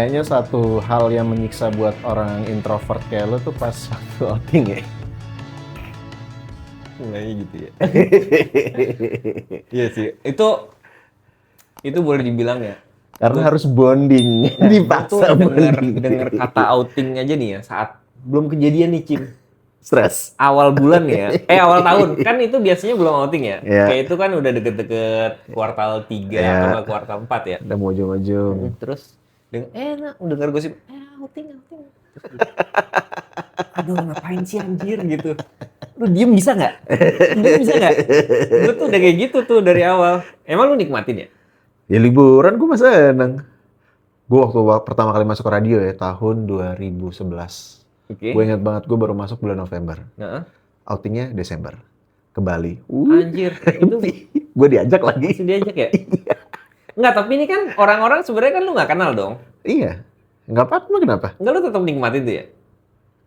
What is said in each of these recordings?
Kayaknya satu hal yang menyiksa buat orang introvert kayak lo tuh pas waktu outing ya. Mulainya gitu ya. Iya sih. Itu boleh dibilang ya. Karena harus bonding, Gue tuh dipaksa bonding. denger kata outing aja nih ya saat belum kejadian nih Cim. Stres. Awal bulan ya, awal tahun kan itu biasanya belum outing ya. Iya. Kayak itu kan udah deket-deket kuartal 3 Iya. atau nggak kuartal 4 ya. Udah mau ujung-ujung. Terus denger gosip, outing. Aduh ngapain sih anjir gitu. Lu diem bisa nggak? Gue tuh udah kayak gitu tuh dari awal. Emang lu nikmatin ya? Ya liburan gue masa seneng. Gue waktu pertama kali masuk radio ya, tahun 2011. Oke. Gue ingat banget, gue baru masuk bulan November. Nah, Outingnya Desember. Ke Bali. anjir, itu Gue diajak lagi. masih diajak ya? Enggak, tapi ini kan orang-orang sebenarnya kan lu nggak kenal dong. Iya. Nggak apa-apa, kenapa? Enggak, lu tetap nikmatin tuh ya?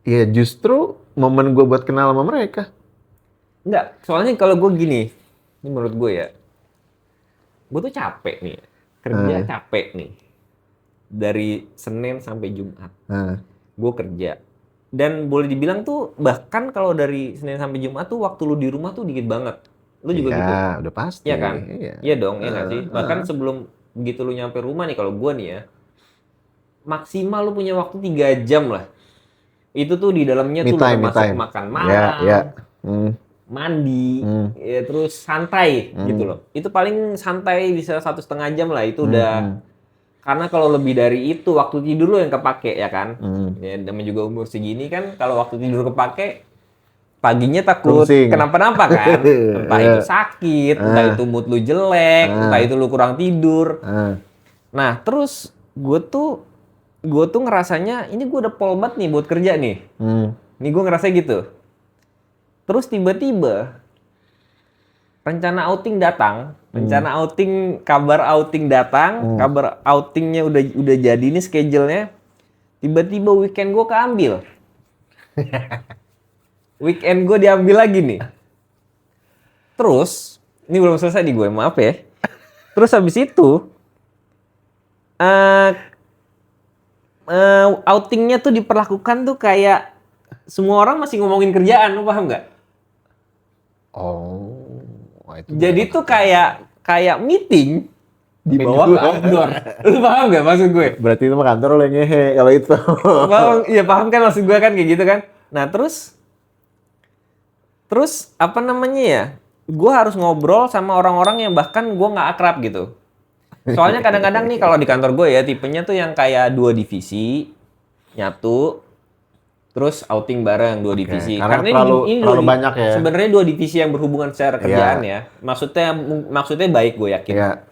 Iya, justru momen gue buat kenal sama mereka. Enggak, soalnya kalau gue gini, ini menurut gue ya, gue tuh capek nih, kerja capek nih. Dari Senin sampai Jumat, gue kerja. Dan boleh dibilang tuh, bahkan kalau dari Senin sampai Jumat tuh, waktu lu di rumah tuh dikit banget. Lu juga gitu? Iya, udah pasti. Iya kan? Iya, Iya dong, iya nggak sih? Bahkan sebelum begitu lu nyampe rumah nih, kalau gue nih ya, maksimal lu punya waktu 3 jam lah. Itu tuh di dalamnya tuh udah masuk makan malam, mandi, ya, terus santai gitu loh. Itu paling santai bisa 1,5 jam lah, itu udah. Karena kalau lebih dari itu, waktu tidur lu yang kepake ya kan. Ya, namanya juga umur segini kan, kalau waktu tidur kepake, paginya takut kenapa-napa kan. Entah itu sakit, entah itu mood lu jelek, entah itu lu kurang tidur. Nah, terus gue tuh ngerasanya, ini gue udah pol banget nih buat kerja nih. Ini gue ngerasa gitu. Terus tiba-tiba, rencana outing datang, kabar outing datang, kabar outingnya udah jadi nih schedule-nya. Tiba-tiba weekend gue keambil. Weekend gue diambil lagi nih. Terus, ini belum selesai nih gue, maaf ya. Terus habis itu, outingnya tuh diperlakukan tuh kayak semua orang masih ngomongin kerjaan, lu paham nggak? Oh, itu jadi tuh kayak meeting dibawa ke outdoor. Lu paham nggak maksud gue? Berarti itu mah kantor lo yang ngehe kalau itu. Iya paham kan maksud gue kan kayak gitu kan. Nah terus apa namanya ya? Gue harus ngobrol sama orang-orang yang bahkan gue nggak akrab gitu. Soalnya kadang-kadang nih kalau di kantor gue ya tipenya tuh yang kayak 2 divisi nyatu. Terus outing bareng 2 divisi. Karena ini terlalu banyak ya. Sebenarnya 2 divisi yang berhubungan secara kerjaan ya. Maksudnya baik gue yakin. Iya.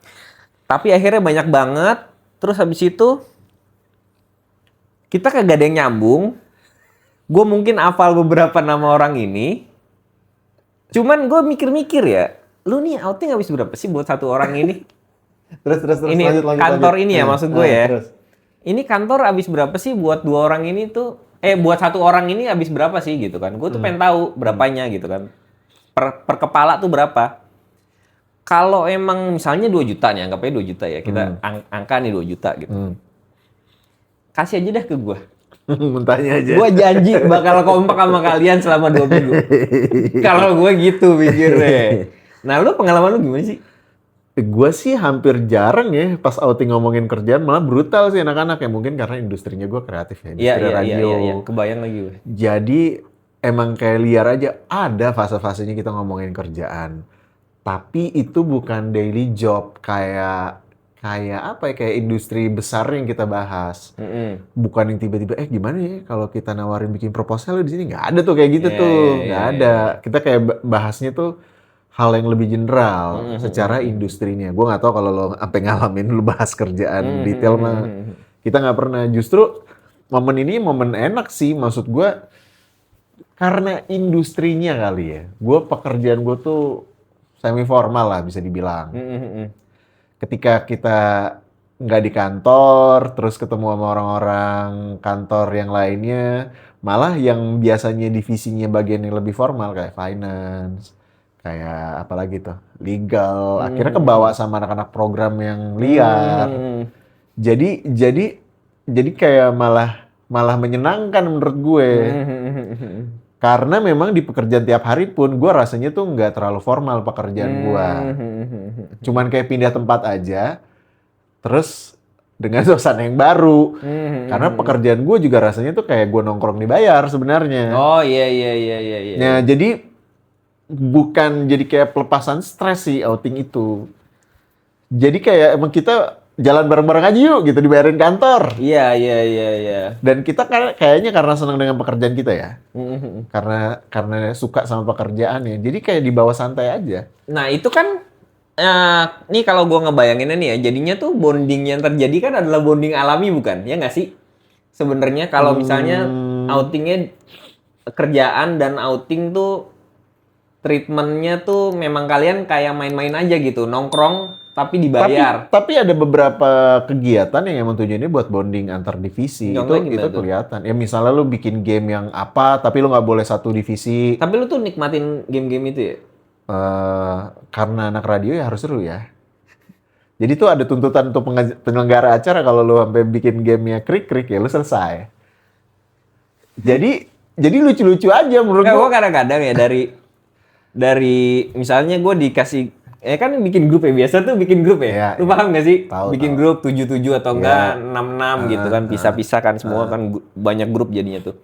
Tapi akhirnya banyak banget. Terus habis itu kita kagak ada yang nyambung. Gue mungkin hafal beberapa nama orang ini. Cuman gue mikir-mikir ya, lu nih outing habis berapa sih buat satu orang ini? Terus ini lanjut, kantor lanjut. Ini ya maksud gue ya. Terus. Ini kantor habis berapa sih buat 2 orang ini tuh? Buat 1 orang ini habis berapa sih gitu kan? Gue tuh pengen tahu berapanya gitu kan. Per kepala tuh berapa? Kalau emang misalnya 2 juta nih, anggapnya 2 juta ya. Kita angka nih 2 juta gitu. Kasih aja dah ke gue. Mentahnya aja. Gue janji bakal kompak sama kalian selama 2 minggu. Kalau gue gitu pikirnya. Nah lu pengalaman lu gimana sih? Gue sih hampir jarang ya pas outing ngomongin kerjaan, malah brutal sih anak-anak ya, mungkin karena industrinya gue kreatif ya, industri radio. Iya. Kebayang lagi gue. Jadi emang kayak liar aja, ada fase-fasenya kita ngomongin kerjaan. Tapi itu bukan daily job kayak apa ya, kayak industri besar yang kita bahas. Bukan yang tiba-tiba gimana ya kalau kita nawarin bikin proposal di sini, nggak ada tuh kayak gitu tuh, nggak ada. Kita kayak bahasnya tuh hal yang lebih general secara industrinya. Gue nggak tahu kalau lo sampai ngalamin lu bahas kerjaan detail mah. Kita nggak pernah. Justru momen ini momen enak sih, maksud gue karena industrinya kali ya. Gue pekerjaan gue tuh semi formal lah bisa dibilang. Ketika kita nggak di kantor, terus ketemu sama orang-orang kantor yang lainnya, malah yang biasanya divisinya bagian yang lebih formal kayak finance, kayak apalagi tuh legal, akhirnya kebawa sama anak-anak program yang liar. Jadi jadi kayak malah menyenangkan menurut gue. Karena memang di pekerjaan tiap hari pun gue rasanya tuh nggak terlalu formal pekerjaan gue. Cuman kayak pindah tempat aja, terus dengan suasana yang baru. Karena pekerjaan gue juga rasanya tuh kayak gue nongkrong dibayar sebenarnya. Oh iya. Nah, jadi bukan jadi kayak pelepasan stres sih outing itu. Jadi kayak emang kita jalan bareng-bareng aja yuk gitu, dibayarin kantor. Iya. Dan kita kayaknya karena senang dengan pekerjaan kita ya. Karena suka sama pekerjaannya. Jadi kayak dibawa santai aja. Nah itu kan, nih kalau gue ngebayanginnya nih ya, jadinya tuh bonding yang terjadi kan adalah bonding alami bukan? Ya nggak sih? Sebenarnya kalau misalnya outingnya kerjaan dan outing tuh treatmentnya tuh memang kalian kayak main-main aja gitu, nongkrong tapi dibayar. Tapi ada beberapa kegiatan yang emang tujuannya buat bonding antar divisi. Contohnya Itu gimana tuh? kelihatan. Ya misalnya lu bikin game yang apa, tapi lu nggak boleh satu divisi. Tapi lu tuh nikmatin game-game itu ya? Karena anak radio ya harus seru ya. Jadi tuh ada tuntutan untuk penyelenggara acara kalau lu sampai bikin gamenya krik-krik ya lu selesai. Jadi lucu-lucu aja menurut Nggak, gua. gue kadang-kadang ya dari misalnya gue dikasih kan bikin grup ya, biasa tuh bikin grup ya. Iya, Lu iya. paham gak sih? Tahu, Bikin tahu. grup 77 atau enggak Iya. 66 gitu kan, pisah-pisah kan semua kan banyak grup jadinya tuh.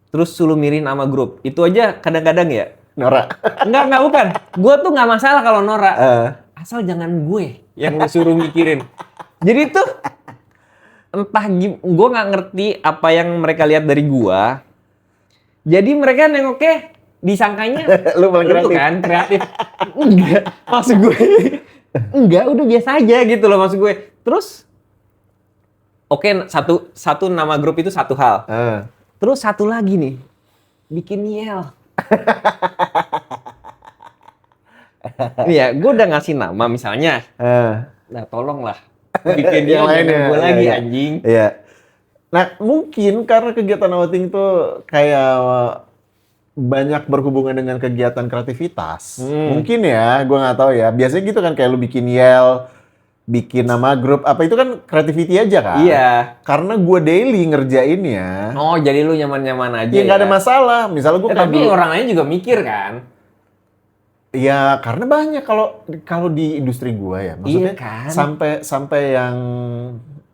Terus suruh mirin sama grup. Itu aja kadang-kadang ya. Nora. Enggak bukan. Gue tuh nggak masalah kalau Nora. Asal jangan gue yang lu suruh mikirin. Jadi tuh entah gue nggak ngerti apa yang mereka lihat dari gua. Jadi mereka nengoknya disangkanya Lu paling kreatif. kan kreatif. Enggak, maksud gue. Enggak, udah biasa aja gitu loh maksud gue. Terus oke, satu nama grup itu satu hal. Terus satu lagi nih, bikin yel. Iya, gue udah ngasih nama misalnya. Nah, tolonglah bikin Yang dia lainnya. jangan gue lagi Iya. anjing. Iya. Nah, mungkin karena kegiatan outing tuh kayak banyak berhubungan dengan kegiatan kreativitas. Mungkin ya, gue nggak tahu ya. Biasanya gitu kan kayak lu bikin yel, bikin nama grup, apa itu kan creativity aja kan? Iya. Karena gue daily ngerjainnya, Oh, jadi lu nyaman-nyaman aja ya nggak ada ya? masalah. Misalnya gue kayak Tapi dulu, orang lain juga mikir kan? ya karena banyak kalau di industri gue ya, maksudnya Iya kan? sampai yang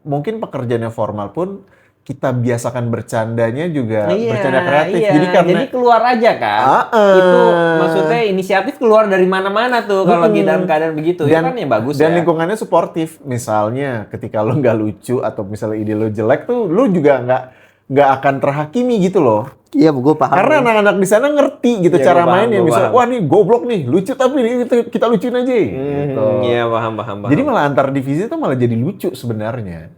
mungkin pekerjaannya formal pun kita biasakan bercandanya juga bercanda kreatif. Iya. Jadi karena keluar aja kan? Itu maksudnya inisiatif keluar dari mana-mana tuh kalau lagi dalam keadaan begitu. Itu kan ya bagus dan ya. lingkungannya suportif. Misalnya ketika lo nggak lucu atau misalnya ide lo jelek tuh, lo juga nggak akan terhakimi gitu loh. Iya, gue paham. Karena anak-anak di sana ngerti gitu Iya, cara gua paham, mainnya. gua Misalnya, paham. wah nih goblok nih, lucu tapi ini kita lucuin aja. Gitu. Iya, paham. Jadi malah antar divisi tuh malah jadi lucu sebenarnya.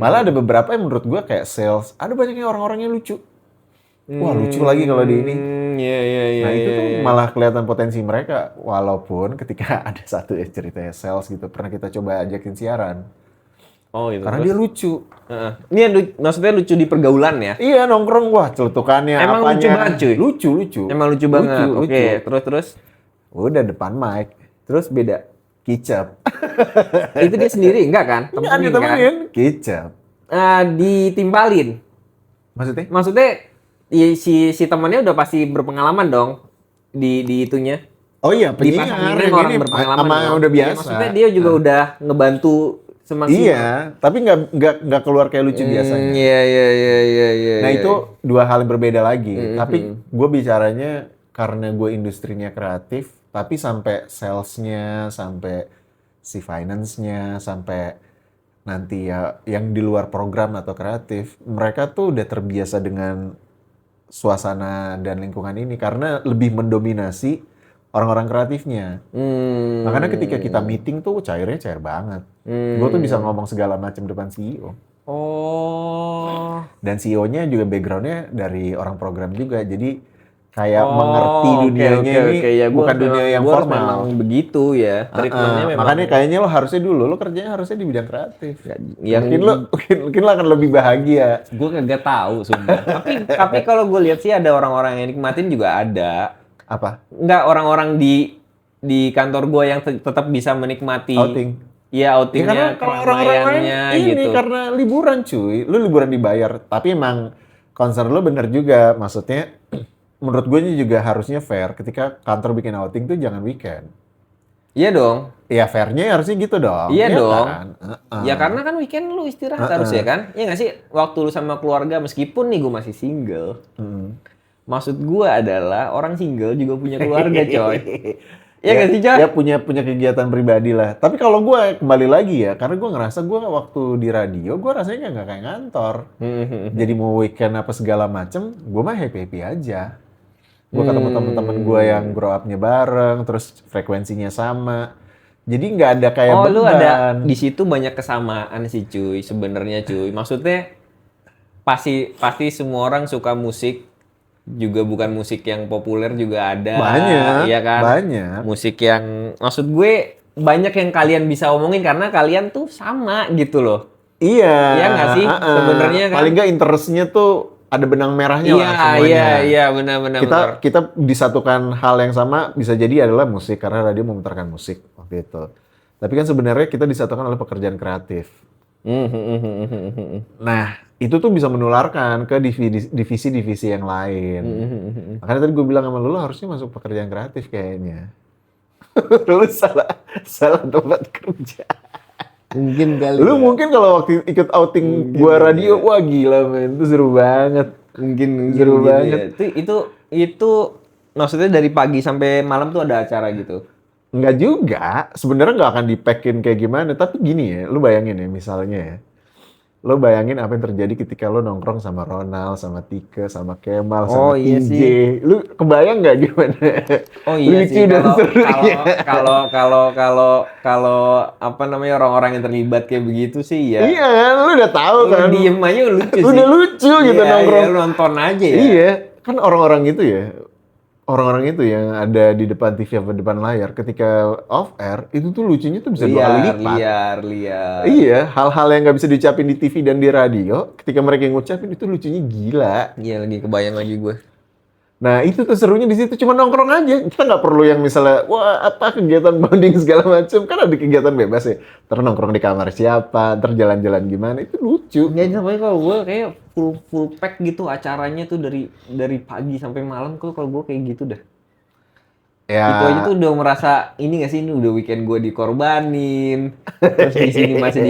Malah ada beberapa yang menurut gua kayak sales, ada banyaknya orang-orang yang lucu. Wah lucu lagi kalau di ini. Iya. Nah itu tuh malah kelihatan potensi mereka. Walaupun ketika ada satu ceritanya sales gitu, pernah kita coba ajakin siaran. Oh, gitu. Karena dia lucu. Heeh. Ini yang maksudnya lucu di pergaulan ya? Iya nongkrong, wah celutukannya, Emang apanya. lucu banget, cuy? Lucu. Emang lucu banget. Lucu. Oke, terus. Udah depan mic, Terus beda. kicap. Itu dia sendiri enggak kan? Enggak Temenin kan? ditemenin, kicap. Ditimpalin. Maksudnya? Maksudnya si temannya udah pasti berpengalaman dong di itunya. Oh iya, Di penyiar pasang yang orang ini berpengalaman. sama dong. yang udah Iya, biasa. maksudnya dia juga udah ngebantu semaksimal. Iya, tapi nggak keluar kayak lucu biasanya. Iya. Nah itu dua hal yang berbeda lagi. Tapi gue bicaranya karena gue industrinya kreatif, tapi sampai salesnya, sampai si finance-nya, sampai nanti ya yang di luar program atau kreatif, mereka tuh udah terbiasa dengan suasana dan lingkungan ini karena lebih mendominasi orang-orang kreatifnya. Makanya ketika kita meeting tuh cairnya cair banget. Gue tuh bisa ngomong segala macam depan CEO. Oh. Dan CEO-nya juga background-nya dari orang program juga. Jadi kayak mengerti dunianya ini Ya, bukan dunia yang gua harus formal. memang begitu ya. Treatmentnya memang. Makanya kayaknya lo harusnya kerjanya harusnya di bidang kreatif. yang Mungkin lo akan lebih bahagia. gue kagak tahu sumpah. tapi kalau gue lihat sih ada orang-orang yang nikmatin juga ada. Apa? Enggak, orang-orang di kantor gue yang tetap bisa menikmati Outing. Iya, Ya outingnya, karena kalau orang-orang lain keramaiannya ini gitu. karena liburan cuy, lu liburan dibayar. Tapi emang concern lu bener juga, maksudnya menurut gue juga harusnya fair ketika kantor bikin outing tuh jangan weekend. Iya dong. Ya fairnya harusnya gitu dong, Iya ya dong. kan? Ya karena kan weekend lu istirahat harus ya Heeh. kan? Iya nggak sih? Waktu lu sama keluarga, meskipun nih gue masih single. Maksud gue adalah orang single juga punya keluarga coy. Iya Ya, nggak sih coy? ya punya kegiatan pribadi lah. Tapi kalau gue kembali lagi ya, karena gue ngerasa gue waktu di radio, gue rasanya nggak kayak ngantor. Jadi mau weekend apa segala macem, gue mah happy-happy aja. Gue ketemu teman-teman gue yang grow up-nya bareng, terus frekuensinya sama. Jadi nggak ada kayak Oh, lu ada beban. di situ banyak kesamaan sih cuy sebenarnya cuy. Maksudnya pasti pasti semua orang suka musik, juga bukan musik yang populer juga ada, Banyak, iya kan? banyak. Musik yang maksud gue banyak yang kalian bisa omongin karena kalian tuh sama gitu loh. Iya, Iya nggak sih? Sebenarnya kan? paling nggak interestnya tuh ada benang merahnya Iya, lah iya, semuanya. iya, benar, benar, Kita benar. kita disatukan hal yang sama bisa jadi adalah musik karena radio memutarkan musik waktu itu. Tapi kan sebenarnya kita disatukan oleh pekerjaan kreatif. Nah, itu tuh bisa menularkan ke divisi-divisi yang lain. Makanya tadi gue bilang sama lu harusnya masuk pekerjaan kreatif kayaknya. Lu salah tempat kerja. Mungkin kali Lu ya. mungkin kalau waktu ikut outing Mungkin gua kali radio, ya. wah gila men, itu seru banget. Mungkin Seru gitu banget. ya. Itu maksudnya dari pagi sampai malam tuh ada acara gitu. Enggak juga, sebenarnya nggak akan di-pack-in kayak gimana, tapi gini ya, lu bayangin ya misalnya ya. Lu bayangin apa yang terjadi ketika lu nongkrong sama Ronald, sama Tike, sama Kemal, Oh sama iya TJ. sih. Lu kebayang nggak gimana? Oh iya Lucu sih dan kalau serunya. kalau apa namanya orang-orang yang terlibat kayak begitu sih ya. Iya kan, lu udah tahu Lu kan. diem aja lucu sih. Udah lucu gitu Iya, nongkrong. iya, lu nonton aja ya. Iya, kan orang-orang itu ya, orang-orang itu yang ada di depan TV atau depan layar ketika off air itu tuh lucunya tuh bisa 2 kali Liar, lipat. liar. Iya, hal-hal yang nggak bisa diucapin di TV dan di radio, ketika mereka yang ngucapin itu lucunya gila. Iya lagi kebayang lagi gue. Nah itu tuh serunya di situ, cuma nongkrong aja. Kita nggak perlu yang misalnya, wah apa kegiatan bonding segala macam, kan ada kegiatan bebas ya. Ntar nongkrong di kamar siapa, ntar jalan-jalan gimana, itu lucu. Enggak sampai kalau gue kayak full pack gitu acaranya tuh dari pagi sampai malam kalau gue kayak gitu dah. Ya, Itu aja tuh udah merasa ini gak sih, ini udah weekend gue dikorbanin. Terus di sini masih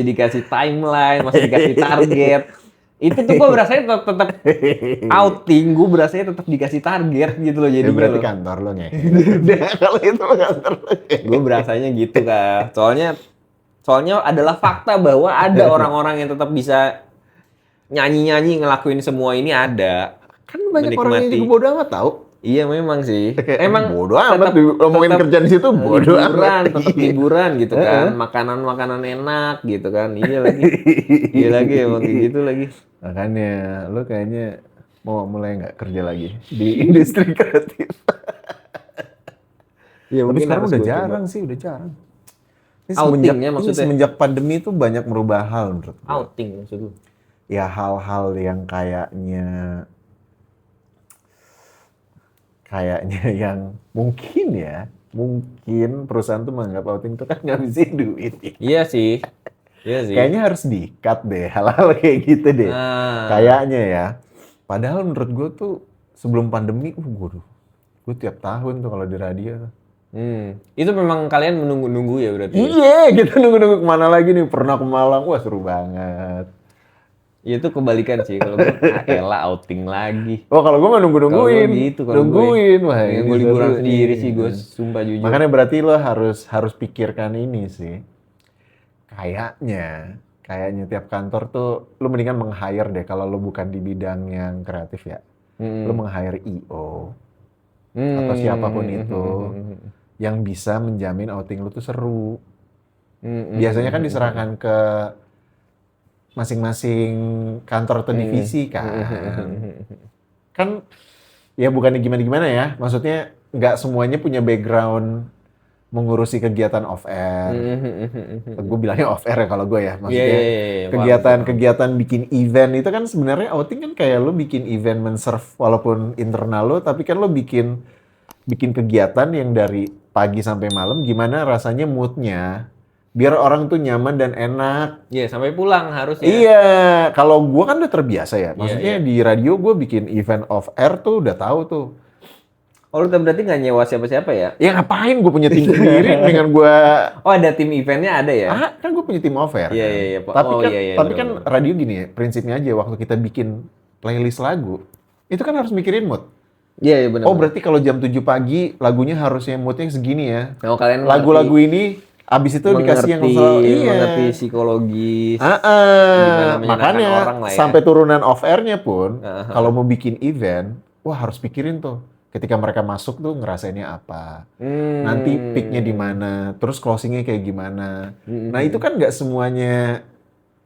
dikasih timeline, masih dikasih target. Itu tuh gue berasanya tetap outing, gue berasanya tetap dikasih target gitu loh ya jadinya berarti loh. kantor lo nih. Udah, kalau itu mah kantor lo. Gue berasanya gitu kan. Soalnya adalah fakta bahwa ada orang-orang yang tetap bisa nyanyi-nyanyi ngelakuin semua ini ada. Kan banyak orang yang Menikmati. juga bodo amat tau. Iya memang sih. Kayak, Emang bodo amat ngomongin kerjaan di situ, bodo amat. tetap liburan gitu kan. Makanan-makanan enak gitu kan. Iya lagi. Iya lagi emang kayak gitu lagi. Makanya lo kayaknya mau mulai nggak kerja lagi di industri kreatif. Iya Tapi mungkin sekarang harus udah gua coba. jarang sih, udah jarang. Outingnya maksudnya? Semenjak pandemi itu banyak merubah hal menurut gue. Outing maksud lu. Ya hal-hal yang kayaknya yang mungkin perusahaan tuh menganggap outing itu kan ngabisin duit ya. Iya sih. Iya sih. Kayaknya harus di-cut deh hal-hal kayak gitu deh. Nah. Kayaknya ya. Padahal menurut gue tuh sebelum pandemi, gue tiap tahun tuh kalau di radio. Itu memang kalian menunggu-nunggu ya berarti. Iya, kita nunggu-nunggu kemana lagi nih. Pernah ke Malang, wah seru banget. Ya itu kebalikan sih kalau gue elah outing lagi. Oh kalau gue mah nungguin, Kalau gitu kalau nungguin. Wah gue ini liburan seru sendiri nih. sih gue sumpah jujur. Makanya berarti lo harus pikirkan ini sih. Kayaknya tiap kantor tuh lo mendingan meng-hire deh kalau lo bukan di bidang yang kreatif ya. Lo meng-hire IO atau siapapun itu yang bisa menjamin outing lo tuh seru. Biasanya kan diserahkan ke masing-masing kantor atau divisi kan. Kan ya bukannya gimana-gimana ya. Maksudnya nggak semuanya punya background mengurusi kegiatan off air. Gue bilangnya off air ya kalau gue ya. Maksudnya kegiatan bikin event itu kan sebenarnya outing kan kayak lo bikin event men-serve walaupun internal lo, tapi kan lo bikin kegiatan yang dari pagi sampai malam gimana rasanya moodnya biar orang tuh nyaman dan enak. Iya, sampai pulang harusnya. Iya, kalau gua kan udah terbiasa ya. Iya, Maksudnya iya. di radio gua bikin event off air tuh udah tahu tuh. Oh, lu berarti nggak nyewa siapa-siapa ya? Ya ngapain gue punya tim sendiri dengan gue Oh, ada tim eventnya ada ya? kan gue punya tim off air Iya, kan. iya, iya, Pak. Tapi Oh, kan iya, iya, tapi kan benar-benar. radio gini ya, prinsipnya aja waktu kita bikin playlist lagu, itu kan harus mikirin mood. Iya, iya, benar. Oh, berarti kalau jam 7 pagi lagunya harusnya moodnya segini ya. Oh, kalian Lagu-lagu ini abis itu dikasih yang selalu mengerti psikologis, gimana menyenangkan makanya orang lah ya. sampai turunan off airnya pun Aha. kalau mau bikin event, wah harus pikirin tuh. Ketika mereka masuk tuh ngerasainnya apa. Nanti peaknya di mana, terus closingnya kayak gimana. Nah itu kan nggak semuanya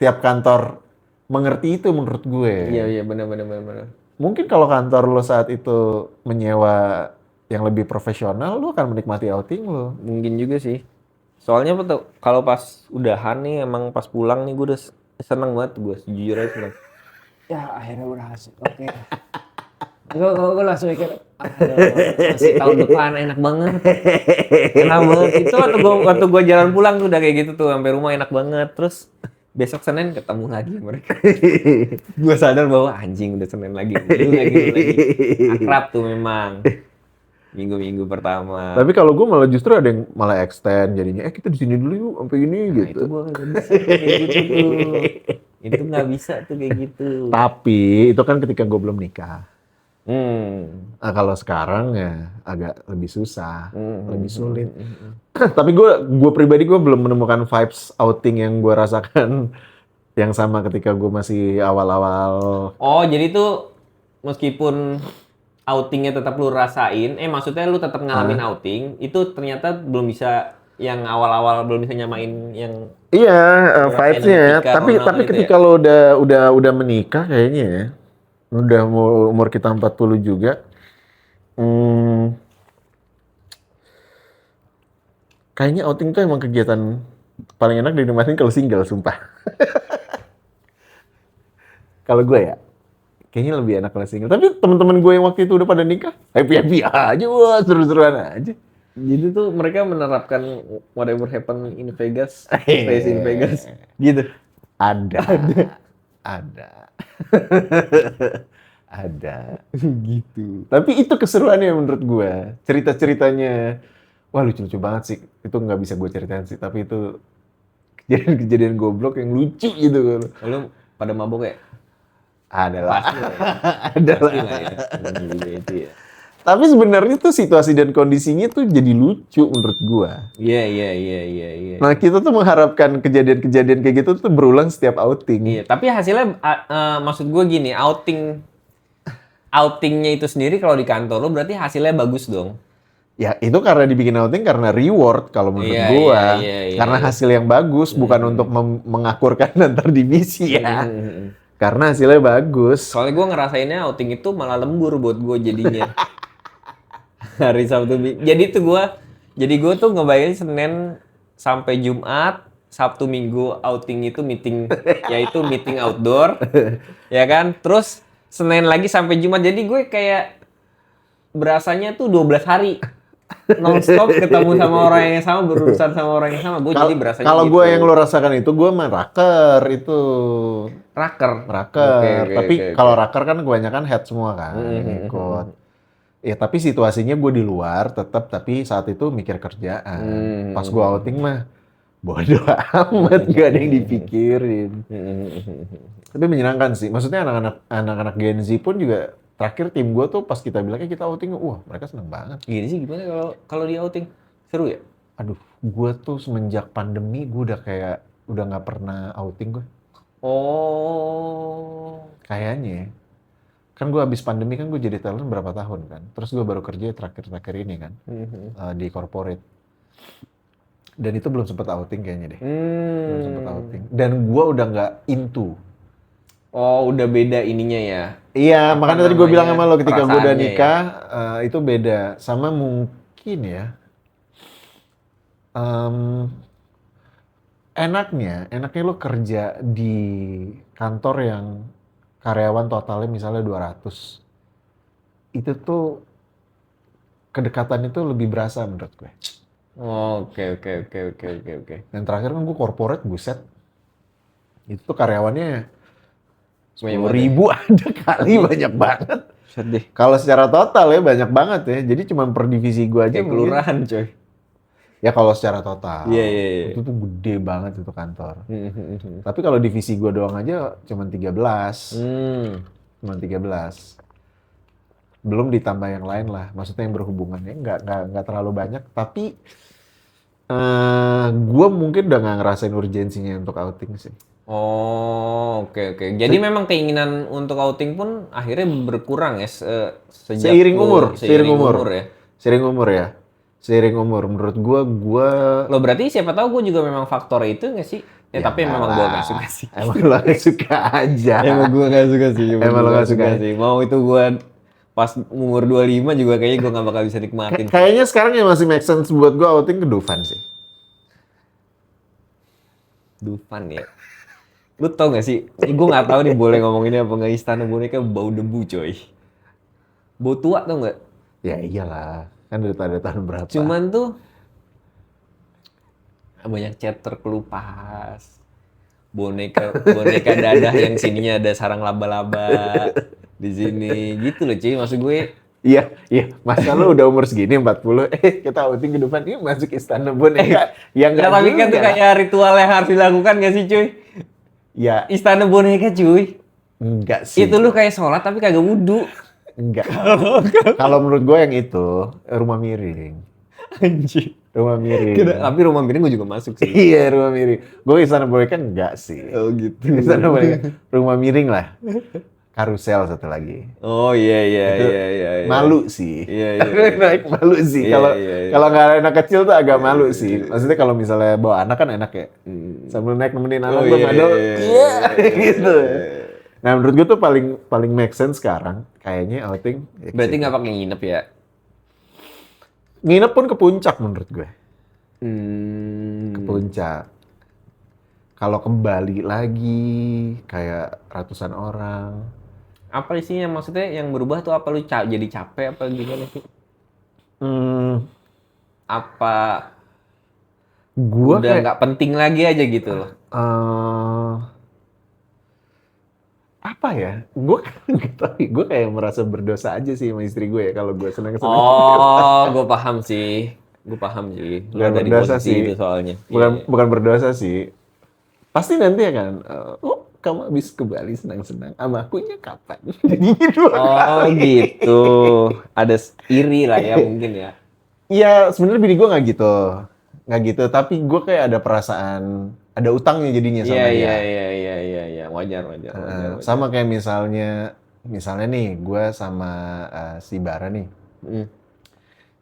tiap kantor mengerti itu menurut gue. Iya, iya, benar. Mungkin kalau kantor lo saat itu menyewa yang lebih profesional, lo akan menikmati outing lo. Mungkin juga sih. Soalnya apa tuh, kalau pas udahan nih, emang pas pulang nih gue udah seneng banget, gue jujur aja seneng. Ya akhirnya berhasil, oke. Gue langsung mikir, masih tahun depan enak banget. Enak banget. Itu waktu gue jalan pulang tuh udah kayak gitu tuh, sampai rumah enak banget. Terus besok Senin ketemu lagi mereka. Gue sadar bahwa anjing udah Senin lagi. Dulu lagi. Akrab tuh memang. Minggu-minggu pertama. Tapi kalau gue malah justru ada yang malah extend jadinya, kita di sini dulu yuk sampai ini Nah, gitu. itu gue nggak bisa kayak gitu tuh. Itu nggak bisa tuh kayak gitu. Tapi itu kan ketika gue belum nikah. Nah, kalau sekarang ya agak lebih susah, lebih sulit. Tapi gue pribadi gue belum menemukan vibes outing yang gue rasakan yang sama ketika gue masih awal-awal. Oh, jadi tuh meskipun outingnya tetap lu rasain, maksudnya lu tetap ngalamin outing, itu ternyata belum bisa yang awal-awal belum bisa nyamain yang Iya, ngerasain vibes-nya ya. Tika Tapi Ronaldo itu ketika ya? lo udah menikah kayaknya ya, udah mau umur kita 40 juga, kayaknya outing tuh emang kegiatan paling enak dinikmatin kalau single, sumpah. Kalau gue ya, kayaknya lebih enak kalau single. Tapi teman-teman gue yang waktu itu udah pada nikah, happy-happy aja, wah seru-seruan aja. Jadi tuh mereka menerapkan whatever happen in Vegas, stays in Vegas, gitu. Ada. Ada. Gitu. Tapi itu keseruannya menurut gue. Cerita-ceritanya, wah lucu-lucu banget sih. Itu nggak bisa gue ceritain sih. Tapi itu kejadian-kejadian goblok yang lucu gitu. Lalu pada mabok ya? Ada lah. Pasti lah ya. Ada lah. Pasti lah ya. Juga itu ya. Tapi sebenarnya tuh situasi dan kondisinya tuh jadi lucu menurut gue. Iya. Nah kita tuh mengharapkan kejadian-kejadian kayak gitu tuh berulang setiap outing. Iya, tapi hasilnya maksud gue gini, outingnya itu sendiri kalau di kantor lo berarti hasilnya bagus dong. Ya itu karena dibikin outing karena reward kalau menurut Iya, gua. iya. Karena hasil yang bagus bukan untuk mengakurkan antar divisi ya. Karena hasilnya bagus. Soalnya gue ngerasainnya outing itu malah lembur buat gue jadinya. Hari Sabtu. Jadi gue tuh ngebayangin Senin sampai Jumat, Sabtu Minggu outing itu meeting, yaitu meeting outdoor, ya kan? Terus Senin lagi sampai Jumat. Jadi gue kayak berasanya tuh 12 hari non-stop ketemu sama orang yang sama, berurusan sama orang yang sama. Gue jadi berasanya Kalau gitu. gua yang lo rasakan itu gua mah raker itu. Raker. Raker. Oke, Tapi oke. kalau raker kan kebanyakan head semua kan yang ikut. Ya tapi situasinya gue di luar tetap, tapi saat itu mikir kerjaan. Pas gue outing mah bodoh amat, gak ada yang dipikirin. Tapi menyenangkan sih. Maksudnya anak-anak Gen Z pun juga terakhir tim gue tuh pas kita bilangnya kita outing, wah mereka seneng banget. Gini sih gimana kalau di outing? Seru ya? Aduh, gue tuh semenjak pandemi gue udah nggak pernah outing gue. Oh. Kayaknya ya. Kan gue habis pandemi kan gue jadi talent berapa tahun kan. Terus gue baru kerja terakhir-terakhir ini kan. Di corporate. Dan itu belum sempet outing kayaknya deh. Belum sempet outing. Dan gue udah nggak into. Oh, udah beda ininya ya? Iya, makanya tadi gue bilang sama lo ketika gue udah perasaannya nikah, itu beda. Sama mungkin ya, enaknya lo kerja di kantor yang karyawan totalnya misalnya 200. Itu tuh kedekatan itu lebih berasa menurut gue. Oke. Dan terakhir kan gue corporate, buset. Itu tuh karyawannya Banyak 10.000 ada kali, banyak banget. Sedih. Kalau secara total ya banyak banget ya. Jadi cuma per divisi gue aja Kayak mungkin. kelurahan coy. Ya kalau secara total. Iya. Itu tuh gede banget itu kantor. Tapi kalau divisi gue doang aja cuma 13. Cuma 13. Belum ditambah yang lain lah. Maksudnya yang berhubungannya nggak terlalu banyak. Tapi gue mungkin udah nggak ngerasain urgensinya untuk outing sih. Oke. Jadi memang keinginan untuk outing pun akhirnya berkurang ya sejak Seiring umur ya. Seiring umur. Menurut gue Lo berarti siapa tahu gue juga memang faktor itu nggak sih? Ya tapi memang gue nggak suka sih. Emang lo nggak suka aja. Emang gue nggak suka sih. Emang lo nggak suka sih. Mau itu gue pas umur 25 juga kayaknya gue nggak bakal bisa nikmatin. Kayaknya sekarang yang masih make sense buat gue outing ke Dufan sih. Dufan ya. Lu tau gak sih? Gue nggak tahu nih boleh ngomonginnya apa nggak, Istana Boneka bau debu coy. Bau tua tau nggak? Ya iyalah, kan dari tahun berapa. Cuman tuh banyak chapter kelupas. Boneka dadah yang sininya ada sarang laba-laba di sini gitu loh cuy. Maksud gue Iya. Masa lu udah umur segini 40, kita outing ke depan ini masuk Istana Boneka. Ya nggak, tapi kan tuh kayak ritual yang harus dilakukan gak sih cuy? Ya, Istana Boneka cuy. enggak sih. Itu lu kayak sholat tapi kagak wudu. Enggak. Kalau menurut gue yang itu, rumah miring. Anjir. Rumah miring. Tapi rumah miring gue juga masuk sih. Iya, rumah miring. Gue Istana Boneka enggak sih. Oh gitu. Istana Boneka. Rumah miring lah. Karusel satu lagi. Oh iya. Malu sih. Iya. Naik malu sih. Iya, Kalau iya. kalau nggak ada anak kecil tuh agak malu sih. Maksudnya kalau misalnya bawa anak kan enak ya. Sambil naik nemenin anak belum ada. Iya, gitu. Nah menurut gue tuh paling make sense sekarang kayaknya outing. Berarti nggak pakai nginep ya? Nginep pun ke puncak menurut gue. Ke Hmm. puncak. Kalau ke Bali lagi kayak ratusan orang. Apa isinya, maksudnya yang berubah tuh apa, lu jadi capek apa gimana sih? Apa Gua udah kayak nggak penting lagi aja gitu loh? apa ya? Gue nggak tahu. Gue kayak merasa berdosa aja sih sama istri gue ya kalau gue seneng-seneng. Oh, gue paham sih. Lu Bukan ada di berdosa posisi sih. itu soalnya. Bukan berdosa sih. Pasti nanti ya kan. Kamu habis ke Bali senang-senang. Sama akunya kapan? Jadi gitu. Oh gitu. Ada iri lah ya mungkin ya. Iya, sebenarnya bini gue nggak gitu. Nggak gitu. Tapi gue kayak ada perasaan, ada utangnya jadinya sama dia. Iya. Wajar. Sama kayak misalnya nih, gue sama si Bara nih.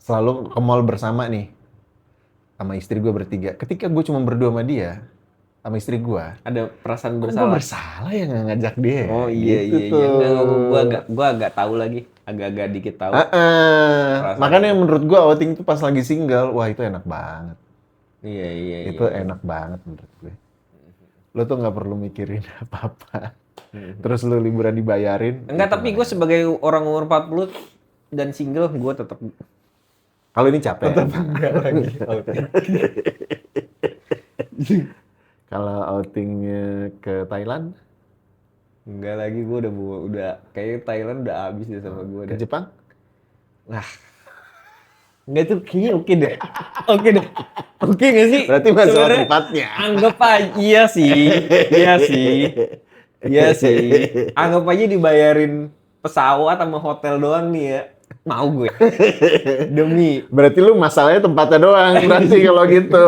Selalu ke mall bersama nih. Sama istri gue bertiga. Ketika gue cuma berdua sama dia, sama istri gue, Ada perasaan gue bersalah. bersalah ya nggak ngajak dia. Oh iya. Gitu. Gua agak tahu lagi, agak dikit tahu. Makanya menurut gue outing itu pas lagi single, wah itu enak banget. Iya. Itu enak banget menurut gue. Lo tuh nggak perlu mikirin apa-apa. Terus lo liburan dibayarin. Enggak, gitu tapi lah. gue sebagai orang umur 40 dan single, gue tetap Kalau ini capek. enggak lagi outing. Kalau outingnya ke Thailand, Enggak lagi, gue udah kayak Thailand udah habis deh sama gue. ke Jepang, Enggak, itu kayaknya oke deh. Oke nggak sih? berarti masalah Sebenarnya tempatnya. Anggap aja, iya sih. Anggap aja dibayarin pesawat sama hotel doang nih ya. Mau gue. Demi. Berarti lu masalahnya tempatnya doang. Berarti kalau gitu.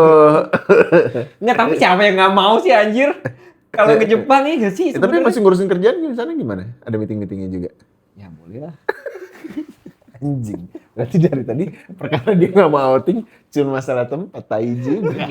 Enggak, tapi siapa yang nggak mau sih anjir? Kalau ke Jepang ya nggak sih? Tapi masih ngurusin kerjaan di sana gimana? Ada meeting-meetingnya juga. Ya boleh lah. Anjing. Berarti dari tadi perkara dia nggak mau outing cuma masalah tempat, tai juga.